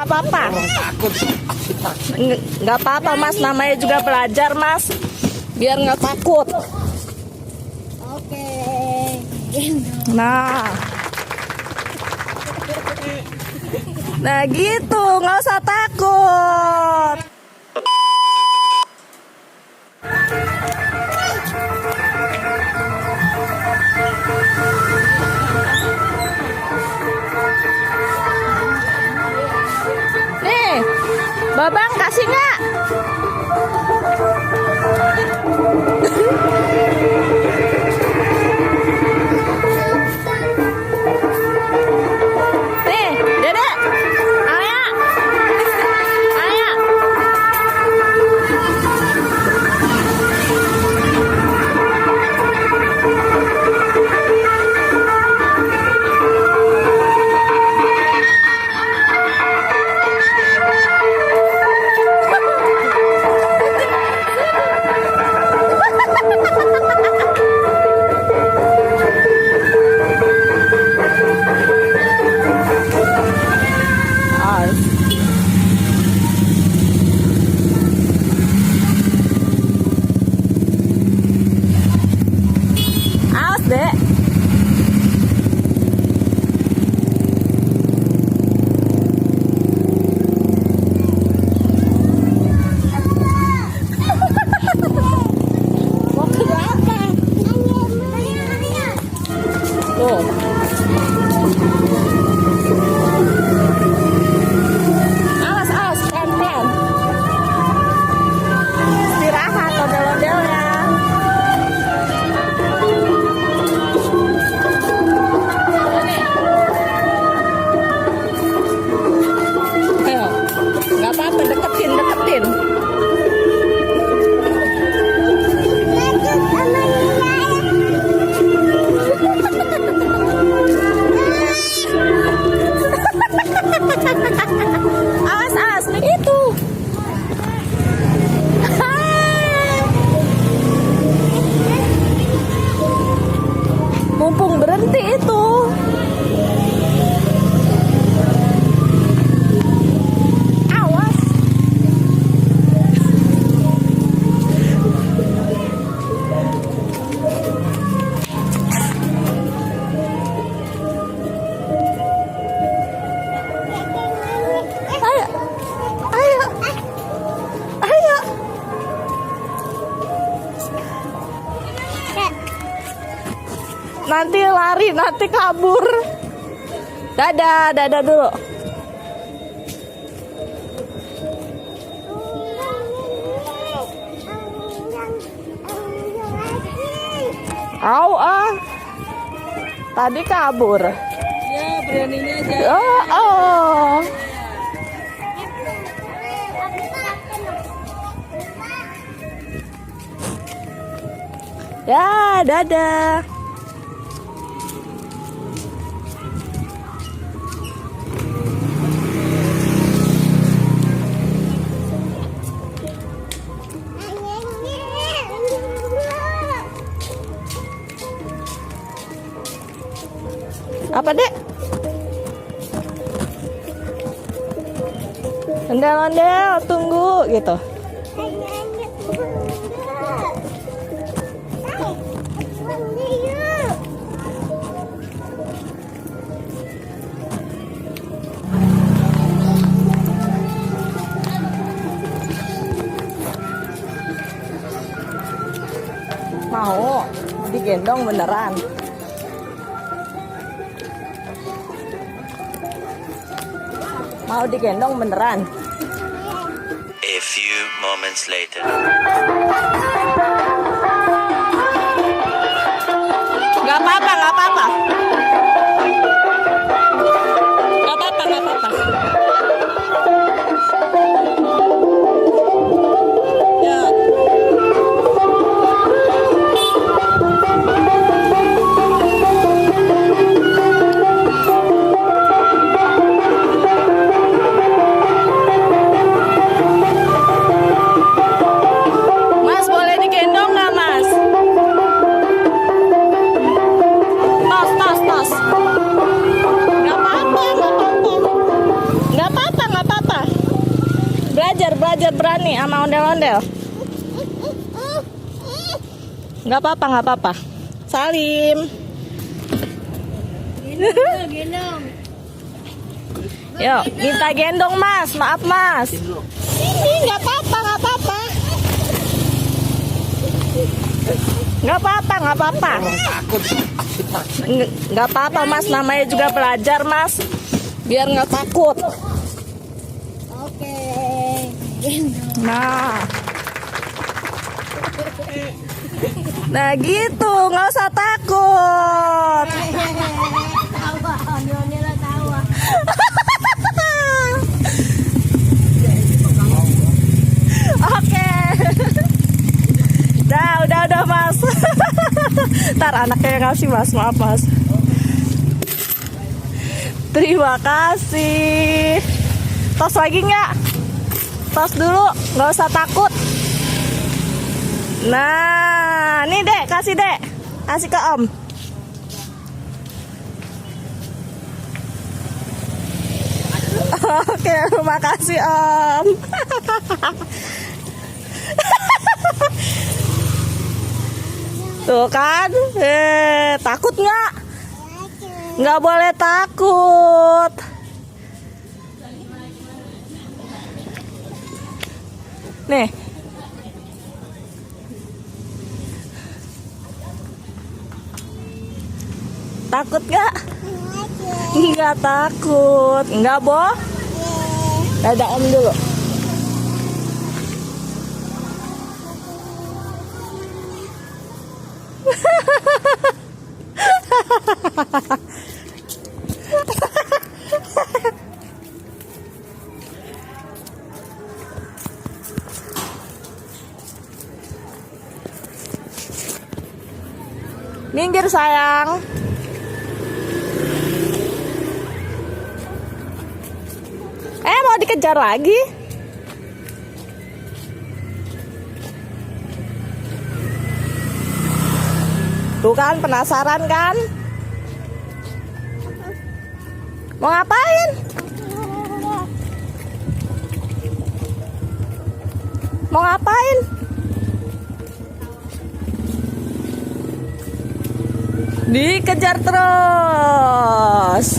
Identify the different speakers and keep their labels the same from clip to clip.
Speaker 1: nggak apa-apa. Nggak apa-apa Mas, namanya juga belajar Mas, biar nggak takut.
Speaker 2: Oke.
Speaker 1: Nah gitu, nggak usah takut. Nih, Babang kasih nggak? Nih, Dedek. Ayo. Ayo. Awas, Dek. Mau ke apa? Tuh. Awas, awas, pelan-pelan. Istirahat ondel-ondelnya. Ayo, nggak apa-apa, deketin. Awas, awas, itu. Mumpung berhenti itu. Awas. Ayo. Ayo. Ayo. Nanti lari, nanti kabur. Dadah, dadah dulu. Au ah. Tadi kabur.
Speaker 2: Ya, beraninya aja.
Speaker 1: Oh. Ya, dadah. Apa, Dek? Ondel-ondel, tunggu gitu. Mau digendong beneran. Mau digendong beneran.
Speaker 3: A few moments later.
Speaker 1: Gak apa-apa, gak apa-apa. Gak apa-apa, gak apa-apa. Ya. Mas, boleh digendong nggak, Mas? belajar berani sama ondel-ondel. Nggak apa-apa. Salim.
Speaker 2: Gendong.
Speaker 1: Yuk, minta gendong Mas. Maaf Mas. Ini nggak apa-apa. Nggak apa-apa Mas. Namanya juga belajar Mas. Biar nggak takut.
Speaker 2: Oke.
Speaker 1: Nah gitu, nggak usah takut.
Speaker 2: Tawa, ondel-ondel tawa.
Speaker 1: Oke. Udah Mas. Ntar anaknya yang ngasih Mas, maaf Mas. Terima kasih. Tos lagi nggak? Tos dulu, nggak usah takut. Nah, nih Dek, kasih Dek. Kasih ke Om. Oke, makasih Om. Tuh kan, takut nggak? Nggak boleh takut. Nih. Takut nggak? Nggak takut. Nggak, Bo? Dadah Om dulu. Minggir sayang. Mau dikejar lagi? Tuh kan, penasaran kan? Mau ngapain? Mau ngapain? Dikejar terus.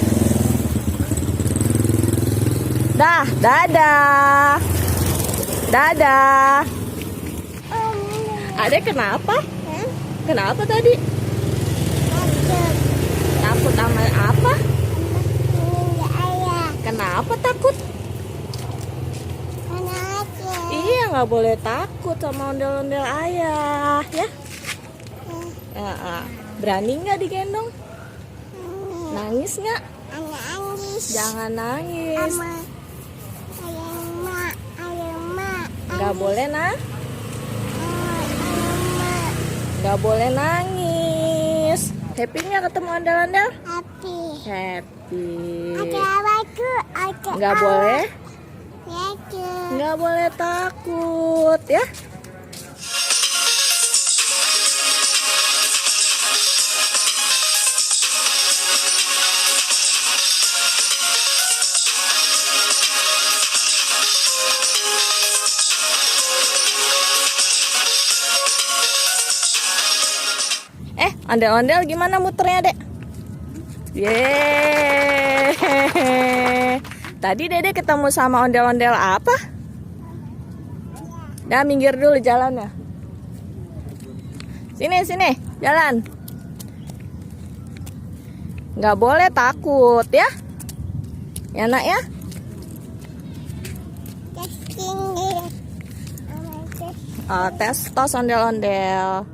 Speaker 1: Dadah. Adek kenapa? Kenapa tadi? Takut sama apa? Kenapa takut? Iya, nggak boleh takut sama ondel-ondel ayah, ya? Berani nggak digendong? Nangis nggak? Jangan nangis. Nggak boleh nggak boleh nangis. Happy nggak ketemu ondel-ondel? Happy. Nggak boleh? Nggak boleh takut, ya? Ondel-ondel gimana muternya, Dek? Yeay. Tadi Dede ketemu sama ondel-ondel apa? Dah, minggir dulu jalannya. Sini, jalan. Nggak boleh takut, ya? Ya, Nak, ya? Tes ondel-ondel.